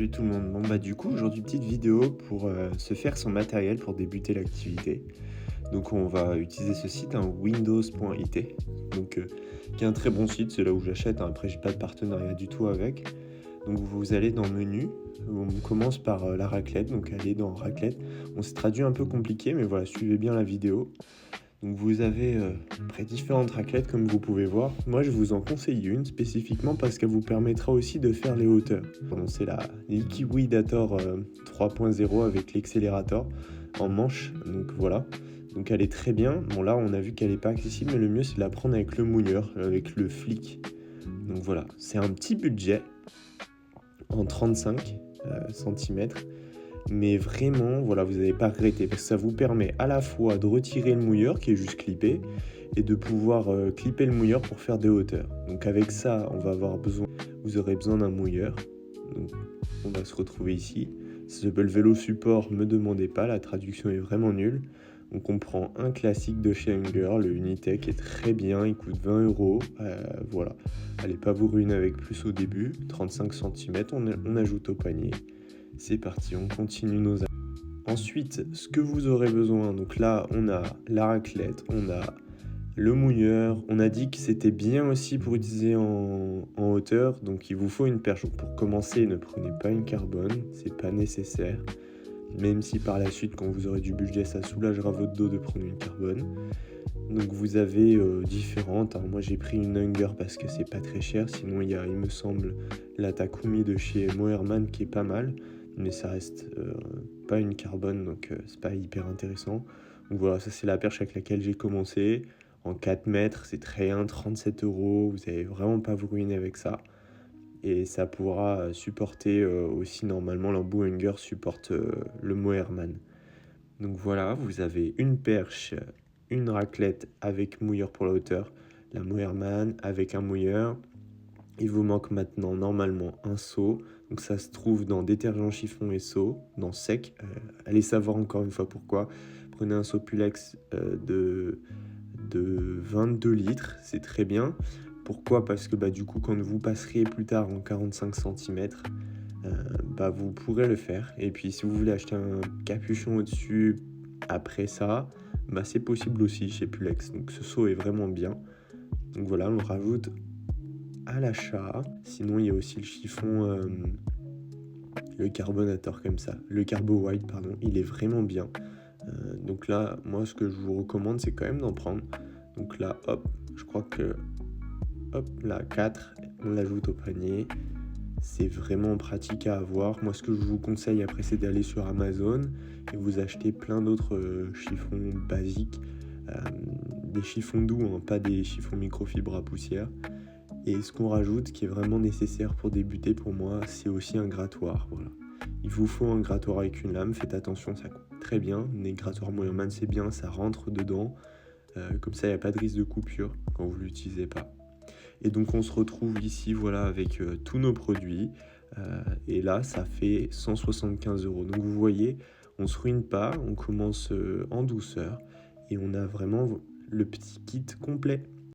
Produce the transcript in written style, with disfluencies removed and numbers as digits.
Salut tout le monde. Bon bah du coup aujourd'hui petite vidéo pour se faire son matériel pour débuter l'activité. Donc on va utiliser ce site, windows.it, donc qui est un très bon site, c'est là où j'achète, hein. Après j'ai pas de partenariat du tout avec. Donc vous allez dans menu, on commence par la raclette, donc allez dans raclette. On s'est traduit un peu compliqué mais voilà, suivez bien la vidéo. Donc vous avez après différentes raclettes comme vous pouvez voir. Moi je vous en conseille une spécifiquement parce qu'elle vous permettra aussi de faire les hauteurs. Bon, c'est la Liquidator 3.0 avec l'accélérateur en manche. Donc voilà. Donc elle est très bien. Bon là on a vu qu'elle n'est pas accessible mais le mieux c'est de la prendre avec le mouilleur, avec le flic. Donc voilà, c'est un petit budget en 35 cm. Mais vraiment, voilà, vous n'allez pas regretter parce que ça vous permet à la fois de retirer le mouilleur qui est juste clippé et de pouvoir clipper le mouilleur pour faire des hauteurs. Donc avec ça, vous aurez besoin d'un mouilleur. Donc on va se retrouver ici. Ça s'appelle Vélo Support, me demandez pas, la traduction est vraiment nulle. Donc on prend un classique de chez Unger, le Unitech est très bien, il coûte 20 €. Voilà, allez pas vous ruiner avec plus au début. 35 cm, on ajoute au panier. C'est parti, on continue nos... Ensuite, ce que vous aurez besoin, donc là, on a la raclette, on a le mouilleur. On a dit que c'était bien aussi pour utiliser en hauteur, donc il vous faut une perche. Pour commencer, ne prenez pas une carbone, c'est pas nécessaire. Même si par la suite, quand vous aurez du budget, ça soulagera votre dos de prendre une carbone. Donc vous avez différentes. Alors moi j'ai pris une Unger parce que c'est pas très cher. Sinon il y a, il me semble, la Takumi de chez Moerman qui est pas mal. Mais ça reste pas une carbone, donc c'est pas hyper intéressant. Donc voilà, ça c'est la perche avec laquelle j'ai commencé. En 4 mètres, c'est très bien, 37 €. Vous n'allez vraiment pas vous ruiner avec ça. Et ça pourra supporter aussi, normalement, l'embout Unger supporte le Moerman. Donc voilà, vous avez une perche, une raclette avec mouilleur pour la hauteur, la Moerman avec un mouilleur. Il vous manque maintenant normalement un seau. Donc ça se trouve dans détergent, chiffon et seau, dans sec. Allez savoir encore une fois pourquoi. Prenez un seau Pulex de 22 litres, c'est très bien. Pourquoi? Parce que du coup quand vous passerez plus tard en 45 cm, vous pourrez le faire. Et puis si vous voulez acheter un capuchon au-dessus après ça, c'est possible aussi chez Pulex. Donc ce seau est vraiment bien. Donc voilà, on le rajoute à l'achat. Sinon il y a aussi le chiffon, le carbonator comme ça, le Carbo White pardon, il est vraiment bien. Donc là moi ce que je vous recommande c'est quand même d'en prendre. Donc là hop, je crois que hop là 4, on l'ajoute au panier. C'est vraiment pratique à avoir. Moi ce que je vous conseille après c'est d'aller sur Amazon et vous acheter plein d'autres chiffons basiques, des chiffons doux, hein, pas des chiffons microfibres à poussière. Et ce qu'on rajoute, qui est vraiment nécessaire pour débuter pour moi, c'est aussi un grattoir. Voilà. Il vous faut un grattoir avec une lame, faites attention, ça coûte très bien. Les grattoirs Moerman, c'est bien, ça rentre dedans. Comme ça, il n'y a pas de risque de coupure quand vous ne l'utilisez pas. Et donc, on se retrouve ici voilà, avec tous nos produits. Et là, ça fait 175 €. Donc, vous voyez, on ne se ruine pas, on commence en douceur. Et on a vraiment le petit kit complet.